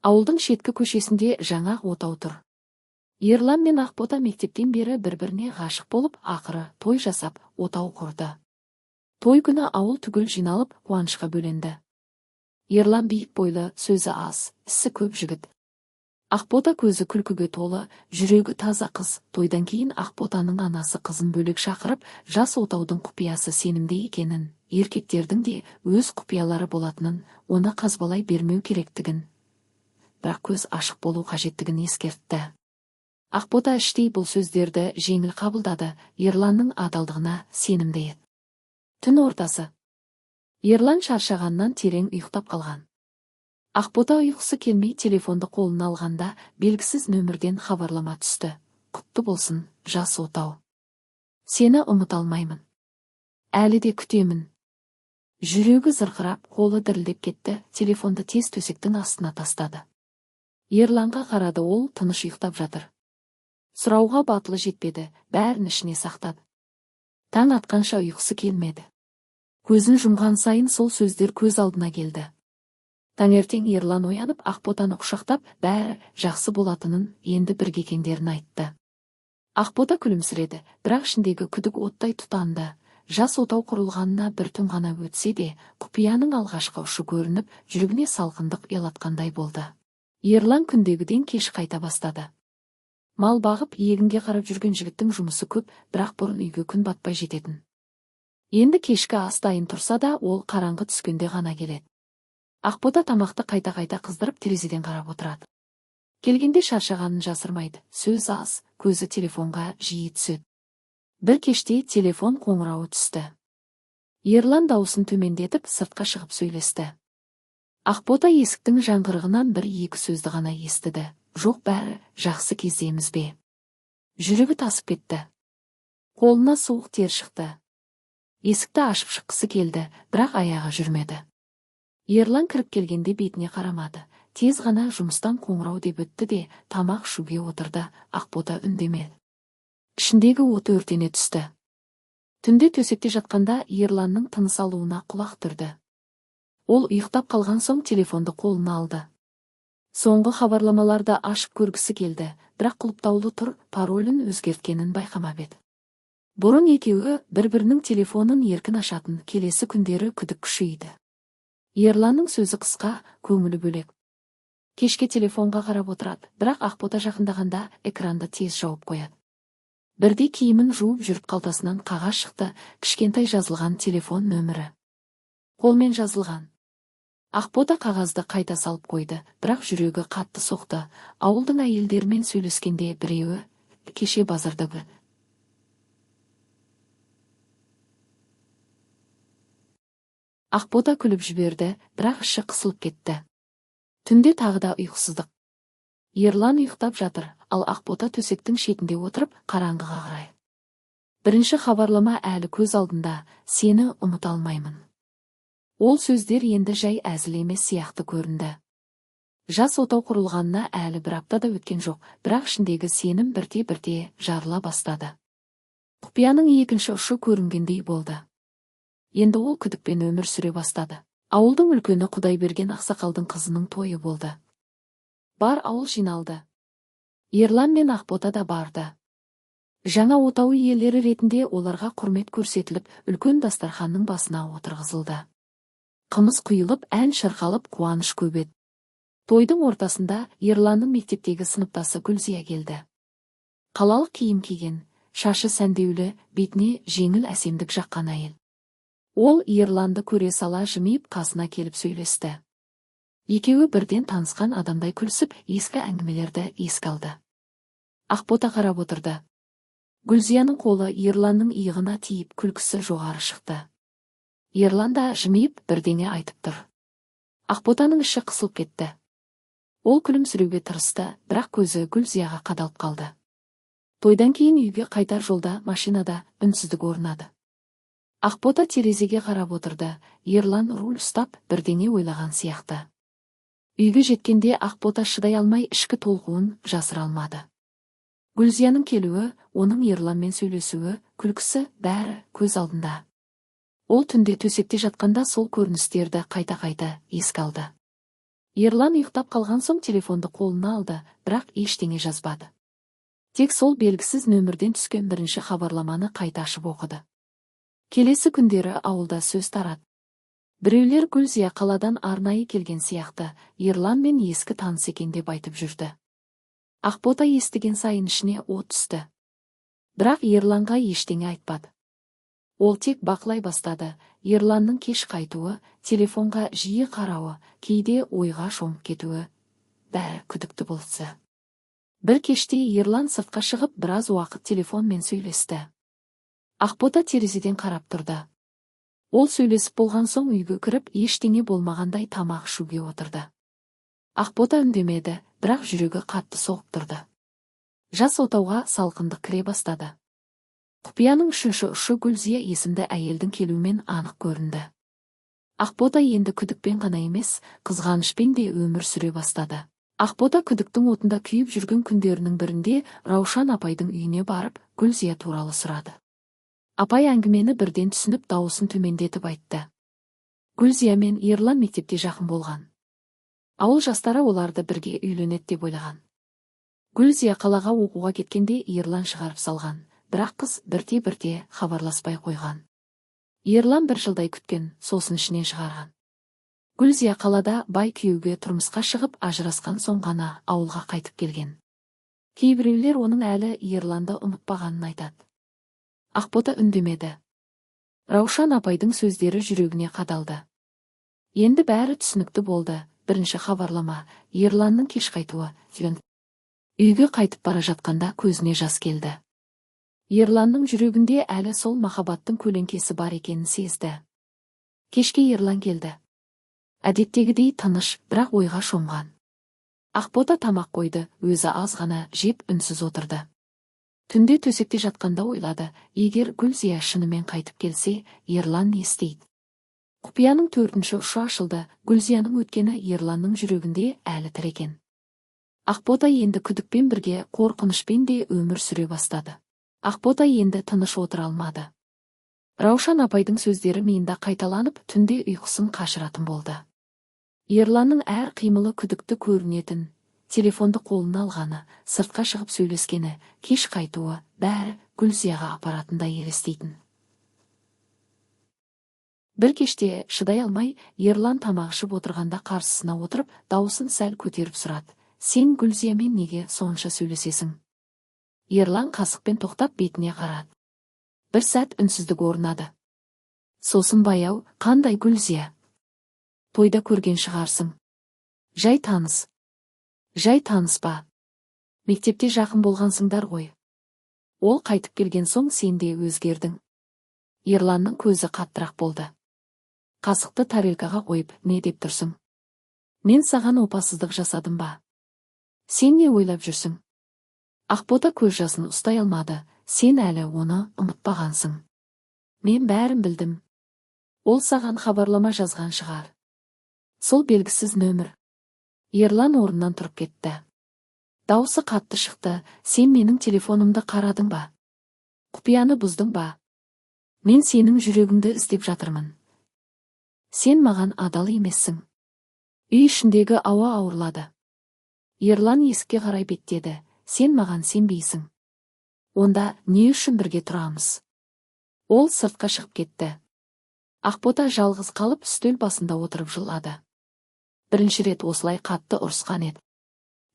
Ауылдың шеткі көшесінде жаңа отау тұр. Ерлан мен Ақбота мектептен бері бір-біріне ғашық болып, ақыры той жасап, отау құрды. Той күні ауыл түгел жиналып, қуанышқа бөленді. Ерлан биік бойлы, сөзі аз, ісі көп жігіт. Ақбота көзі күлкіге толы, жүрегі таза қыз. Тойдан кейін Ақботаның анасы қызын бөлек шақырып, жас отаудың құпиясы сенімде екенін, еркектердің де өз құпиялары болатынын, оны қазбалай бермеу керектігін, бірақ көз ашық болу қажеттігін ескертті. Ақбота іштей бұл сөздерді жеңіл қабылдады, Ерланның адалдығына сенімді еді. Түн ортасы. Ерлан шаршағаннан терең ұйықтап қалған. Ақбота ұйқысы келмей телефонды қолына алғанда, белгісіз нөмірден хабарлама түсті. Құтты болсын, жас отау. Сені ұмыта алмаймын. Әлі де күтемін. Жүрегі зырқырап, қолы дірілдеп кетті, телефонды тез төсектің астына тастады. Ерланға қарады, ол тыныш ұйықтап жатыр. Сұрауға батылы жетпеді, бәрін ішіне сақтады. Таң атқанша ұйқысы келмеді. Көзін жұмған сайын сол сөздер көз алдына келді. Таңертең Ерлан оянып, Ақботаны құшақтап, бәрі жақсы болатынын, енді бірге екендерін айтты. Ақбота күлімсіреді, бірақ ішіндегі күдік оттай тұтанды. Жас отау құрылғанына бір түн ғана өтсе де, құпияның алғашқы ұшы көрініп, жүрегіне салқындық ұялатқандай болды. Ерлан күндегіден кеш қайта бастады. Мал бағып, егінге қарап жүрген жігіттің жұмысы көп, бірақ бұрын үйге күн батпай жететін. Енді кешкі ас дайын тұрса да, ол қараңғы түскенде ғана келеді. Ақбота тамақты қайта-қайта қыздырып, терезеден қарап отырады. Келгенде шаршағанын жасырмайды, сөз аз, көзі телефонға жиі түседі. Бір кеште телефон қоңырауы түсті. Ерлан дауысын төмендетіп, сыртқа шығып сөйлесті. Ақбота есіктің жаңғырығынан бір-екі сөзді ғана естіді. Жоқ, бәрі жақсы кездеміз бе? Жүрегі тасып кетті. Қолына суық тер шықты. Есікті ашып шыққысы келді, бірақ аяғы жүрмеді. Ерлан кіріп келгенде бетіне қарамады. Тез ғана жұмыстан қоңырау деп өтті де, тамақ ішуге отырды. Ақбота үндемеді. Ішіндегі оты өртене түсті. Түнде төсекте жатқанда Ерланның тыныс алуына құлақ түрді. Ол ұйықтап қалған соң телефонды қолына алды. Соңғы хабарламаларды ашып көргісі келді, бірақ құлыптаулы тұр, паролін өзгерткенін байқамап еді. Бұрын екеуі бір-бірінің телефонын еркін ашатын, келесі күндері күдік күшейді. Ерланның сөзі қысқа, көңілі бөлек. Кешке телефонға қарап отырады, бірақ Ақбота жақындағанда экранды тез жауып қояды. Бірде киімін жуып жүріп қалтасынан қағаз шықты, кішкентай жазылған телефон нөмірі. Қолмен жазылған. Ақбота қағазды қайта салып қойды, бірақ жүрегі қатты соқты. Ауылдың әйелдерімен сөйлескенде біреуі, кеше базардағы. Ақбота күліп жіберді, бірақ іші қысылып кетті. Түнде тағы да ұйқысыздық. Ерлан ұйықтап жатыр, ал Ақбота төсектің шетінде отырып, қараңғыға қарай. Бірінші хабарлама әлі көз алдында, сені ұмыта алмаймын. Ол сөздер енді жай әзіл емес сияқты көрінді. Жас отау құрылғанына әлі бір апта да өткен жоқ, бірақ ішіндегі сенім бірте-бірте жарыла бастады. Құпияның екінші ұшы көрінгендей болды. Енді ол күдікпен өмір сүре бастады. Ауылдың үлкені Құдайберген ақсақалдың қызының тойы болды. Бар ауыл жиналды. Ерлан мен Ақбота да барды. Жаңа отау иелері ретінде оларға құрмет көрсетіліп, үлкен дастарханның басына отырғызылды. Қымыз құйылып, ән шырқалып, қуаныш көп еді. Тойдың ортасында Ерланның мектептегі сыныптасы Гүлзия келді. Қалалық киім киген, шашы сәндеулі, бетіне жеңіл әсемдік жаққан әйел. Ол Ерланды көре сала жымиып қасына келіп сөйлесті. Екеуі бірден танысқан адамдай күлсіп, ескі әңгімелерді еске алды. Ақбота қарап отырды. Гүлзияның қолы Ерланның иығына тиіп, күлкісі жоғары шықты. Ерлан да жымиып бірдеңе айтып тұр. Ақботаның іші қысылып кетті. Ол күлімсіреуге тырысты, бірақ көзі Гүлзияға қадалып қалды. Тойдан кейін үйге қайтар жолда машинада үнсіздік орнады. Ақбота терезеге қарап отырды, Ерлан руль ұстап, бірдеңе ойлаған сияқты. Үйге жеткенде Ақбота шыдай алмай ішкі толқуын жасыра алмады. Гүлзияның келуі, оның Ерланмен сөйлесуі, күлкісі, бәрі көз алдында. Ол түнде төсекте жатқанда сол көріністерді қайта-қайта еске алды. Ерлан ұйықтап қалған соң телефонды қолына алды, бірақ ештеңе жазбады. Тек сол белгісіз нөмірден түскен бірінші хабарламаны қайта ашып оқыды. Келесі күндері ауылда сөз тарады. Біреулер Гүлзия қаладан арнайы келген сияқты, Ерлан мен ескі таныс екен деп айтып жүрді. Ақбота естіген сайын ішіне от түсті. Бірақ Ерланға ештеңе айтпады. Ол тек бақылай бастады. Ерланның кеш қайтуы, телефонға жиі қарауы, кейде ойға шомып кетуі, бәрі күдікті болса. Бір кеште Ерлан сыртқа шығып біраз уақыт телефонмен сөйлесті. Ақбота терезеден қарап тұрды. Ол сөйлесіп болған соң үйге кіріп, ештеңе болмағандай тамақ ішуге отырды. Ақбота үндемеді, бірақ жүрегі қатты соғып тұрды. Жас отауға салқындық кіре бастады. Құпияның үшінші ұшы Гүлзия есімді әйелдің келуімен анық көрінді. Ақбота енді күдікпен ғана емес, қызғанышпен де өмір сүре бастады. Ақбота күдіктің отында күйіп жүрген күндерінің бірінде Раушан апайдың үйіне барып, Гүлзия туралы сұрады. Апай әңгімені бірден түсініп, дауысын төмендетіп айтты. Гүлзия мен Ерлан мектепте жақын болған. Ауыл жастары оларды бірге үйленеді деп ойлаған. Гүлзия қалаға оқуға кеткенде Ерлан шығарып салған, бірақ қыз бірте-бірте хабарласпай қойған. Ерлан бір жылдай күткен, сосын ішінен шығарған. Гүлзия қалада бай күйеуге тұрмысқа шығып, ажырасқан соң ғана ауылға қайтып келген. Кейбіреулер оның әлі Ерланды ұмытпағанын айтады. Ақбота үндемеді. Раушан апайдың сөздері жүрегіне қадалды. Енді бәрі түсінікті болды. Бірінші хабарлама, Ерланның кеш қайтуы. Үйге қайтып бара жатқанда көзіне жас келді. Ерланның жүрегінде әлі сол махаббаттың көлеңкесі бар екенін сезді. Кешке Ерлан келді. Әдеттегідей тыныш, бірақ ойға шомған. Ақбота тамақ қойды, өзі аз ғана жеп үнсіз отырды. Түнде төсекте жатқанда ойлады, егер Гүлзия шынымен қайтып келсе, Ерлан не істейді? Құпияның төртінші ұшы ашылды. Гүлзияның өткені Ерланның жүрегінде әлі тір екен. Ақбота енді күдікпен бірге қорқынышпен де өмір сүре бастады. Ақбота енді тыныш отыра алмады. Раушан апайдың сөздері миында қайталанып, түнде ұйқысын қашыратын болды. Ерланның әр қимылы күдікті көрінетін, телефонды қолына алғаны, сыртқа шығып сөйлескені, кеш қайтуы, бәрі Гүлзияға апаратындай елестейтін. Бір кеште шыдай алмай, Ерлан тамақ ішіп отырғанда қарсысына отырып, дауысын сәл көтеріп сұрады. Сен Гүлзиямен неге сонша сөйлесесің? Ерлан қасықпен тоқтап бетіне қарады. Бір сәт үнсіздік орнады. Сосын баяу, қандай Гүлзия? Тойда көрген шығарсың. Жай таныс. Жай таныспа. Мектепте жақын болғансыңдар ғой. Ол қайтып келген соң сен де өзгердің. Ерланның көзі қаттырақ болды. Қасықты тарелкаға қойып, не деп тұрсың? Мен саған опасыздық жасадым ба? Сен не ойлап жүрсің? Ақбота көз жасын ұстай алмады. Сен әлі оны ұмытпағансың. Мен бәрін білдім. Ол саған хабарлама жазған шығар. Сол белгісіз нөмір. Ерлан орнынан тұрып кетті. Дауысы қатты шықты. Сен менің телефонымды қарадың ба? Құпияны бұздың ба? Мен сенің жүрегіңді іздеп жатырмын. Сен маған адал емессің. Үй ішіндегі ауа ауырлады. Ерлан есікке қарай беттеді. Сен маған сенбейсің. Онда не үшін бірге тұрамыз? Ол сыртқа шығып кетті. Ақбота жалғыз қалып үстел басында отырып жылады. Бірінші рет осылай қатты ұрысқан еді.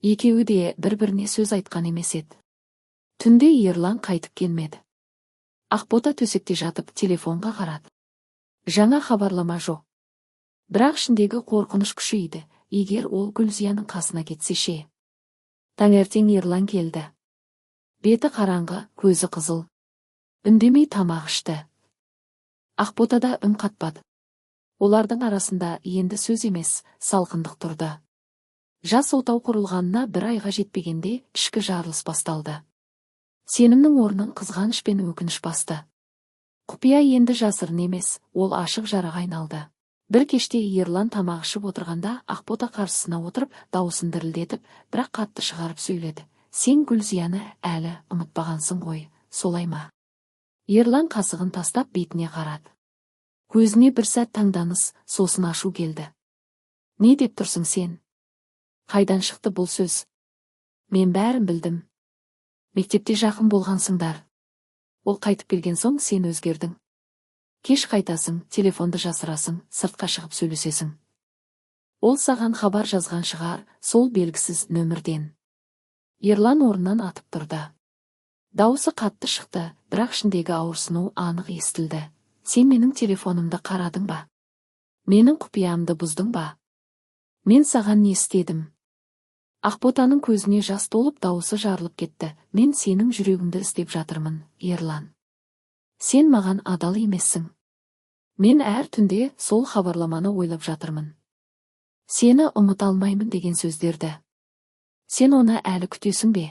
Екеуі де бір-біріне сөз айтқан емес еді. Түнде Ерлан қайтып келмеді. Ақбота төсекте жатып телефонға қарады. Жаңа хабарлама жоқ. Бірақ ішіндегі қорқыныш күшейді. Егер ол Гүлзияның қасына кетсе ше? Таңертең Ерлан келді. Беті қараңғы, көзі қызыл. Үндемей тамақ ішті. Ақботада үн қатпады. Олардың арасында енді сөз емес, салқындық тұрды. Жас отау құрылғанына бір айға жетпегенде ішкі жарылыс басталды. Сенімнің орнын қызғаныш пен өкініш басты. Құпия енді жасырын емес, ол ашық жараға айналды. Бір кеште Ерлан тамақ ішіп отырғанда Ақбота қарсысына отырып, дауысын дірілдетіп, бірақ қатты шығарып сөйледі. Сен Гүлзияны әлі ұмытпағансың ғой, солай ма? Ерлан қасығын тастап бетіне қарады. Көзіне бір сәт таңданыс, сосын ашу келді. Не деп тұрсың сен? Қайдан шықты бұл сөз? Мен бәрін білдім. Мектепте жақын болғансыңдар. Ол қайтып келген соң сен өзгердің. Кеш қайтасың, телефонды жасырасың, сыртқа шығып сөйлесесің. Ол саған хабар жазған шығар, сол белгісіз нөмірден. Ерлан орнынан атып тұрды. Дауысы қатты шықты, бірақ ішіндегі ауырсыну анық естілді. Сен менің телефонымды қарадың ба? Менің құпиямды бұздың ба? Мен саған не істедім? Ақботаның көзіне жас толып дауысы жарылып кетті. Мен сенің жүрегіңді іздеп жатырмын, Ерлан. Сен маған адал емессің. Мен әр түнде сол хабарламаны ойлап жатырмын. Сені ұмыта алмаймын деген сөздерді. Сен оны әлі күтесің бе?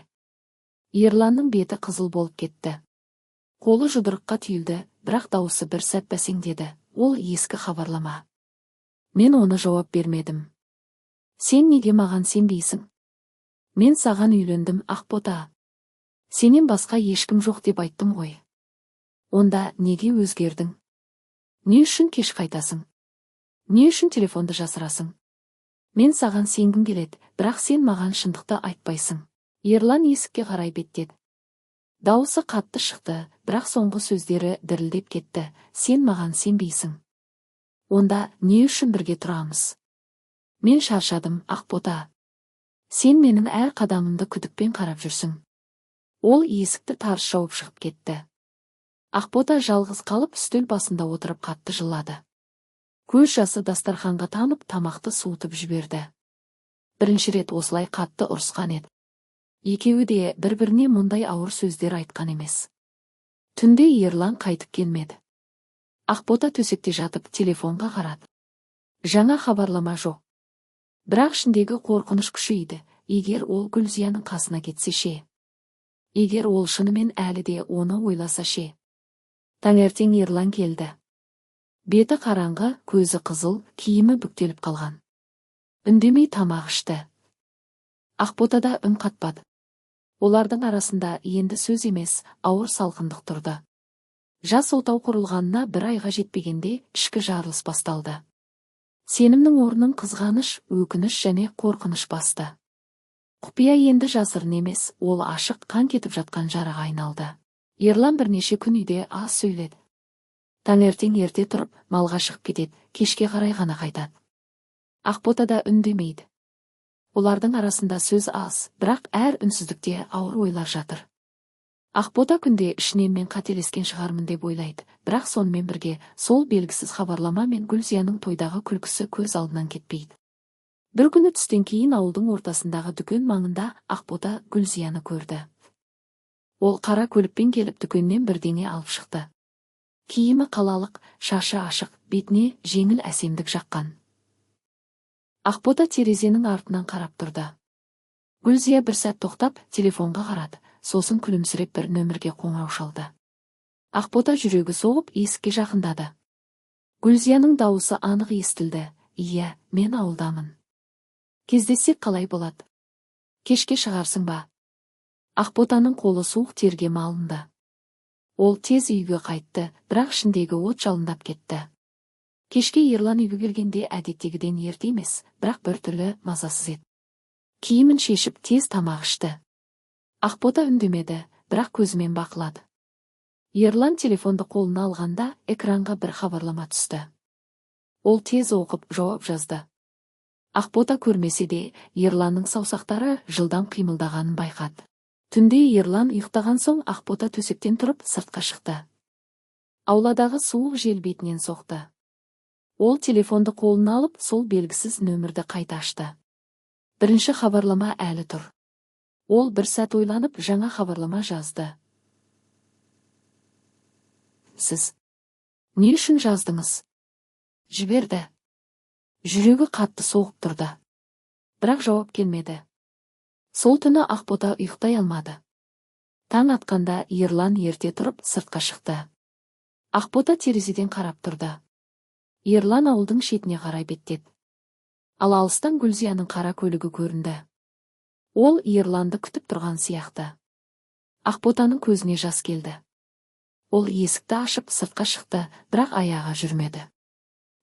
Ерланның беті қызыл болып кетті. Қолы жұдырыққа түйілді, бірақ дауысы бір сәт бәсеңдеді. Ол ескі хабарлама. Мен оны жауап бермедім. Сен неге маған сенбейсің? Мен саған үйлендім, Ақбота. Сенен басқа ешкім жоқ деп айттым ғой. Онда неге өзгердің? Не үшін кеш қайтасың? Не үшін телефонды жасырасың? Мен саған сенгім келеді, бірақ сен маған шындықты айтпайсың. Ерлан есікке қарай беттеді. Дауысы қатты шықты, бірақ соңғы сөздері дірілдеп кетті. Сен маған сенбейсің. Онда не үшін бірге тұрамыз? Мен шаршадым, Ақбота. Сен менің әр қадамымды күдікпен қарап жүрсің. Ол есікті тарс жауып шығып кетті. Ақбота жалғыз қалып үстел басында отырып қатты жылады. Көз жасы дастарханға тамып тамақты суытып жіберді. Бірінші рет осылай қатты ұрысқан еді. Екеуі де бір-біріне мұндай ауыр сөздер айтқан емес. Түнде Ерлан қайтып келмеді. Ақбота төсекте жатып телефонға қарады. Жаңа хабарлама жоқ. Бірақ ішіндегі қорқыныш күшейді. Егер ол Гүлзияның қасына кетсе ше? Егер ол шынымен әлі де оны ойласа ше? Таңертең Ерлан келді. Беті қараңғы, көзі қызыл, киімі бүктеліп қалған. Үндемей тамақ ішті. Ақбота да үн қатпады. Олардың арасында енді сөз емес, ауыр салқындық тұрды. Жас отау құрылғанына бір айға жетпегенде ішкі жарылыс басталды. Сенімнің орнын қызғаныш, өкініш және қорқыныш басты. Құпия енді жасырын емес, ол ашық, қан кетіп жатқан жараға айналды. Ерлан бірнеше күн үйде аз сөйледі. Таңертең ерте тұрып, малға шығып кетеді, кешке қарай ғана қайтады. Ақбота да үндемейді. Олардың арасында сөз аз, бірақ әр үнсіздікте ауыр ойлар жатыр. Ақбота күнде ішінен мен қателескен шығармын деп ойлайды, бірақ сонымен бірге сол белгісіз хабарлама мен Гүлзияның тойдағы күлкісі көз алдынан кетпейді. Бір күні түстен кейін ауылдың ортасындағы дүкен маңында Ақбота Гүлзияны көрді. Ол қара көлікпен келіп дүкеннен бірдеңе алып шықты. Киімі қалалық, шашы ашық, бетіне жеңіл әсемдік жаққан. Ақбота терезенің артынан қарап тұрды. Гүлзия бір сәт тоқтап, телефонға қарады, сосын күлімсіреп бір нөмірге қоңырау шалды. Ақбота жүрегі соғып, есікке жақындады. Гүлзияның дауысы анық естілді. Иә, мен ауылдамын. Кездессек қалай болады? Кешке шығарсың ба? Ақботаның қолы суық терге малынды. Ол тез үйге қайтты, бірақ ішіндегі от жалындап кетті. Кешке Ерлан үйге келгенде әдеттегіден ерте емес, бірақ біртүрлі мазасыз еді. Киімін шешіп тез тамақ ішті. Ақбота үндемеді, бірақ көзімен бақылады. Ерлан телефонды қолына алғанда экранға бір хабарлама түсті. Ол тез оқып жауап жазды. Ақбота көрмесе де, Ерланның саусақтары жылдам қимылдағанын байқады. Түнде Ерлан ұйықтаған соң Ақбота төсектен тұрып сыртқа шықты. Ауладағы суық жел бетінен соқты. Ол телефонды қолына алып, сол белгісіз нөмірді қайта ашты. Бірінші хабарлама әлі тұр. Ол бір сәт ойланып жаңа хабарлама жазды. Сіз не үшін жаздыңыз? Жіберді. Жүрегі қатты соғып тұрды. Бірақ жауап келмеді. Сол түні Ақбота ұйықтай алмады. Таң атқанда Ерлан ерте тұрып сыртқа шықты. Ақбота терезеден қарап тұрды. Ерлан ауылдың шетіне қарай беттеді. Ал алыстан Гүлзияның қара көлігі көрінді. Ол Ерланды күтіп тұрған сияқты. Ақботаның көзіне жас келді. Ол есікті ашып сыртқа шықты, бірақ аяғы жүрмеді.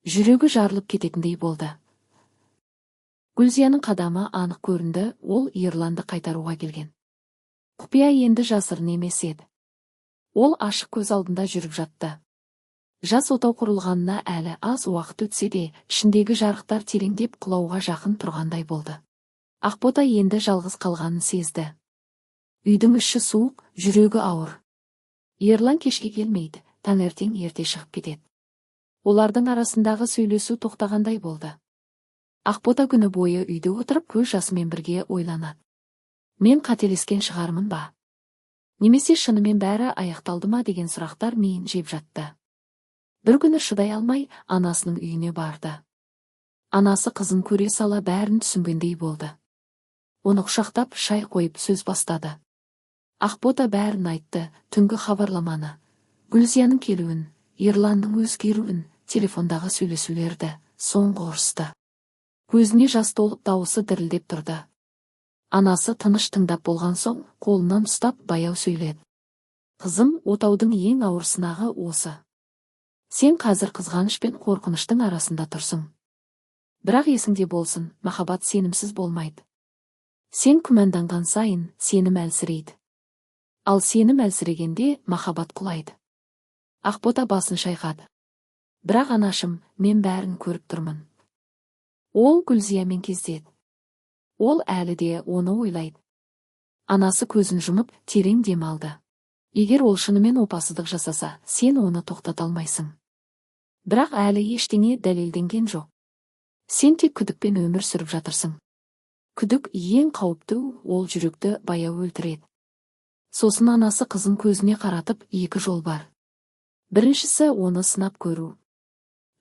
Жүрегі жарылып кететіндей болды. Гүлзияның қадамы анық көрінді, ол Ерланды қайтаруға келген. Құпия енді жасырын емес еді. Ол ашық көз алдында жүріп жатты. Жас отау құрылғанына әлі аз уақыт өтсе де, ішіндегі жарықтар тереңдеп құлауға жақын тұрғандай болды. Ақбота енді жалғыз қалғанын сезді. Үйдің іші суық, жүрегі ауыр. Ерлан кешке келмейді, таңертең ерте шығып кетеді. Олардың арасындағы сөйлесу тоқтағандай болды. Ақбота күні бойы үйде отырып көз жасымен бірге ойланады. Мен қателескен шығармын ба? Немесе шынымен бәрі аяқталды ма деген сұрақтар миын жеп жатты. Бір күні шыдай алмай, анасының үйіне барды. Анасы қызын көре сала бәрін түсінгендей болды. Оны құшақтап шай қойып сөз бастады. Ақбота бәрін айтты, түнгі хабарламаны, Гүлзияның келуін, Ерланның өзгеруін, телефондағы сөйлесулерді, соңғы ұрысты. Көзіне жас толып, дауысы дірілдеп тұрды. Анасы тыныш тыңдап болған соң, қолынан ұстап баяу сөйледі. Қызым, отаудың ең ауыр сынағы осы. Сен қазір қызғаныш пен қорқыныштың арасында тұрсың. Бірақ есіңде болсын, махаббат сенімсіз болмайды. Сен күмәнданған сайын, сенім әлсірейді. Ал сенім әлсірегенде махаббат құлайды. Ақбота басын шайқады. Бірақ анашым, мен бәрін көріп тұрмын. Ол Гүлзиямен кездеді. Ол әлі де оны ойлайды. Анасы көзін жұмып, терең дем алды. Егер ол шынымен опасыздық жасаса, сен оны тоқтата алмайсың. Бірақ әлі ештеңе дәлелденген жоқ. Сен тек күдікпен өмір сүріп жатырсың. Күдік ең қауіпті, ол жүректі баяу өлтіреді. Сосын анасы қызын көзіне қаратып, екі жол бар. Біріншісі оны сынап көру.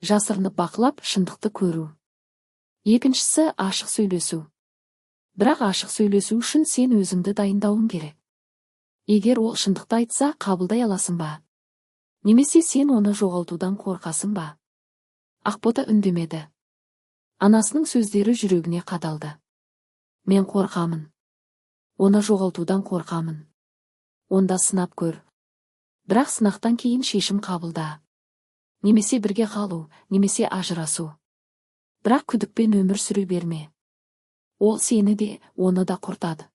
Жасырынып бақылап, шындықты көру. Екіншісі ашық сөйлесу. Бірақ ашық сөйлесу үшін сен өзіңді дайындауың керек. Егер ол шындықты айтса, қабылдай аласың ба? Немесе сен оны жоғалтудан қорқасың ба? Ақбота үндемеді. Анасының сөздері жүрегіне қадалды. Мен қорқамын. Оны жоғалтудан қорқамын. Онда сынап көр. Бірақ сынақтан кейін шешім қабылда. Немесе бірге қалу, немесе ажырасу. Бірақ күдікпен өмір сүре берме. Ол сені де, оны да құртады.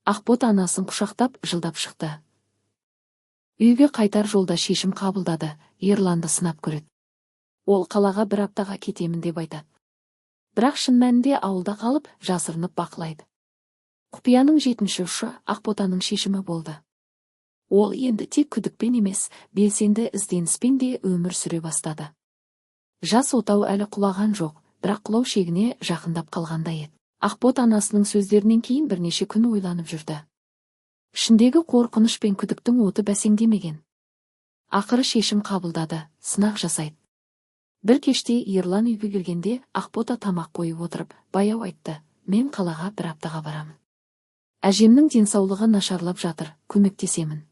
Ақбота анасын құшақтап, жылдап шықты. Үйге қайтар жолда шешім қабылдады, Ерланды сынап көреді. Ол қалаға бір аптаға кетемін деп айтады. Бірақ шын мәнінде ауылда қалып, жасырынып бақылайды. Құпияның жетінші ұшы Ақботаның шешімі болды. Ол енді тек күдікпен емес, белсенді ізденіспен де өмір сүре бастады. Жас отау әлі құлаған жоқ, бірақ құлау шегіне жақындап қалғандай еді. Ақбота анасының сөздерінен кейін бірнеше күн ойланып жүрді. Ішіндегі қорқыныш пен күдіктің оты бәсеңдемеген. Ақыры шешім қабылдады, сынақ жасайды. Бір кеште Ерлан үйге келгенде, Ақбота тамақ қойып отырып, баяу айтты, мен қалаға бір аптаға барамын. Әжемнің денсаулығы нашарлап жатыр, көмектесемін.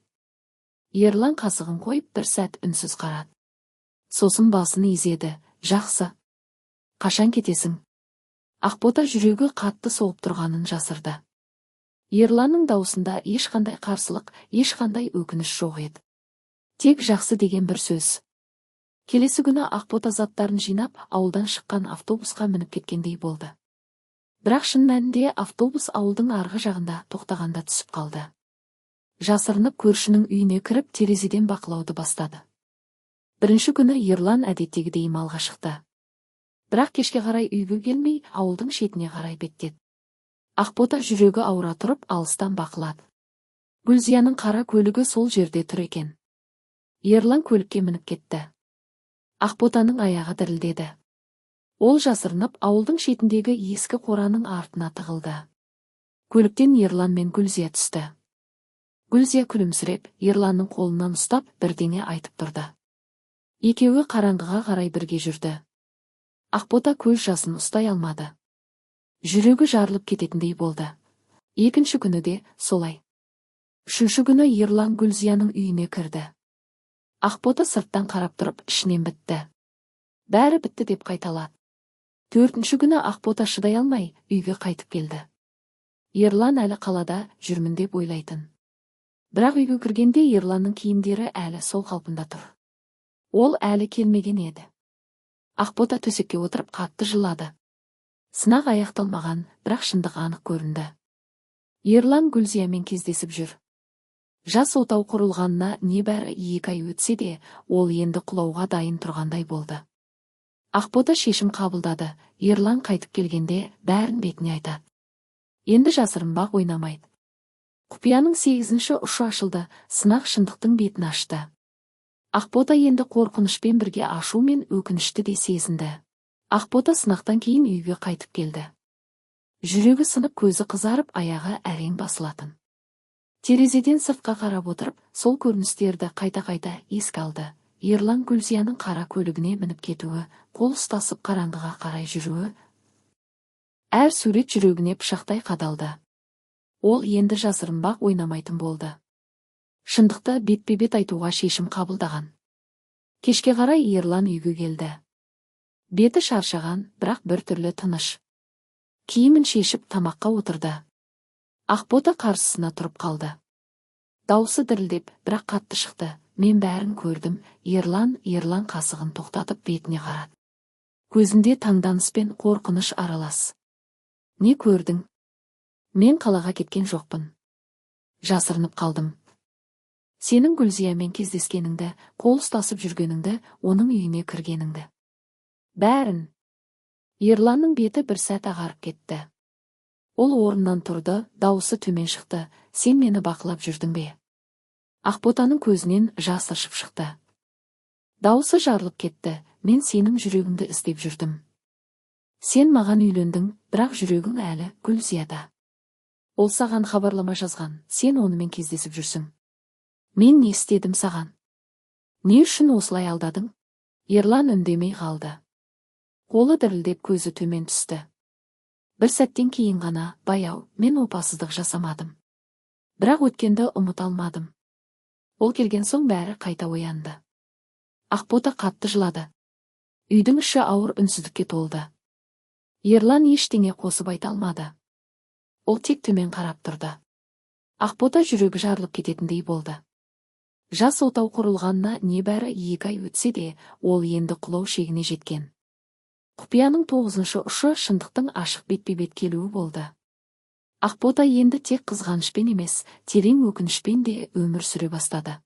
Ерлан қасығын қойып бір сәт үнсіз қарады. Сосын басын изеді, жақсы. Қашан кетесің? Ақбота жүрегі қатты соғып тұрғанын жасырды. Ерланның даусында ешқандай қарсылық, ешқандай өкініш жоқ еді. Тек жақсы деген бір сөз. Келесі күні Ақбота заттарын жинап, ауылдан шыққан автобусқа мініп кеткендей болды. Бірақ шын мәнінде автобус ауылдың арғы жағында тоқтағанда түсіп қалды. Жасырынып көршінің үйіне кіріп, терезеден бақылауды бастады. Бірінші күні Ерлан әдеттегідей малға шықты. Бірақ кешке қарай үйге келмей, ауылдың шетіне қарай беттеді. Ақбота жүрегі ауыра тұрып, алыстан бақылады. Гүлзияның қара көлігі сол жерде тұр екен. Ерлан көлікке мініп кетті. Ақботаның аяғы дірілдеді. Ол жасырынып, ауылдың шетіндегі ескі қораның артына тығылды. Көліктен Ерлан мен Гүлзия түсті. Гүлзия күлімсіреп, Ерланның қолынан ұстап, бірдеңе айтып тұрды. Екеуі қараңғыға қарай бірге жүрді. Ақбота көз жасын ұстай алмады. Жүрегі жарылып кететіндей болды. Екінші күні де солай. Үшінші күні Ерлан Гүлзияның үйіне кірді. Ақбота сырттан қарап тұрып, ішінен бітті. Бәрі бітті деп қайталады. Төртінші күні Ақбота шыдай алмай, үйге қайтып келді. Ерлан әлі қалада жүрмін деп ойлайтын. Бірақ үйге кіргенде Ерланның киімдері әлі сол қалпында тұр. Ол әлі келмеген еді. Ақбота төсекке отырып қатты жылады. Сынақ аяқталмаған, бірақ шындық анық көрінді. Ерлан Гүлзиямен кездесіп жүр. Жас отау құрылғанына небәрі 2 ай өтсе де, ол енді құлауға дайын тұрғандай болды. Ақбота шешім қабылдады. Ерлан қайтып келгенде бәрін бетіне айтады. Енді жасырынбақ ойнамайды. Құпияның 8-ші ұшы ашылды, сынақ шындықтың бетін ашты. Ақбота енді қорқынышпен бірге ашу мен өкінішті де сезінді. Ақбота сынақтан кейін үйге қайтып келді. Жүрегі сынып, көзі қызарып, аяғы әрең басылатын. Терезеден сыртқа қарап отырып, сол көріністерді қайта-қайта еске алды. Ерлан Гүлзияның қара көлігіне мініп кетуі, қол ұстасып қараңғыға қарай жүруі. Әр сурет жүрегіне пышақтай қадалды. Ол енді жасырынбақ ойнамайтын болды. Шындықты бетпе-бет айтуға шешім қабылдаған. Кешке қарай Ерлан үйге келді. Беті шаршаған, бірақ біртүрлі тыныш. Киімін шешіп тамаққа отырды. Ақбота қарсысына тұрып қалды. Даусы дірілдеп, бірақ қатты шықты. Мен бәрін көрдім. Ерлан қасығын тоқтатып бетіне қарады. Көзінде таңданыс пен қорқыныш аралас. Не көрдің? Мен қалаға кеткен жоқпын. Жасырынып қалдым. Сенің Гүлзиямен кездескеніңді, қол ұстасып жүргеніңді, оның үйіне кіргеніңді. Бәрін. Ерланның беті бір сәт ағарып кетті. Ол орнынан тұрды, дауысы төмен шықты. Сен мені бақылап жүрдің бе? Ақботаның көзінен жас ыршып шықты. Дауысы жарылып кетті. Мен сенің жүрегіңді іздеп жүрдім. Сен маған үйлендің, бірақ жүрегің әлі Гүлзияда. Ол саған хабарлама жазған, сен онымен кездесіп жүрсің. Мен не істедім саған? Не үшін осылай алдадың? Ерлан үндемей қалды. Қолы дірілдеп, көзі төмен түсті. Бір сәттен кейін ғана, баяу, мен опасыздық жасамадым. Бірақ өткенді ұмыта алмадым. Ол келген соң бәрі қайта оянды. Ақбота қатты жылады. Үйдің іші ауыр үнсіздікке толды. Ерлан ештеңе қосып айта алмады. Ол тек төмен қарап тұрды. Ақбота жүрегі жарылып кететіндей болды. Жас отау құрылғанына небәрі 2 ай өтсе де, ол енді құлау шегіне жеткен. Құпияның 9-шы ұшы шындықтың ашық бетпе-бет келуі болды. Ақбота енді тек қызғанышпен емес, терең өкінішпен де өмір сүре бастады.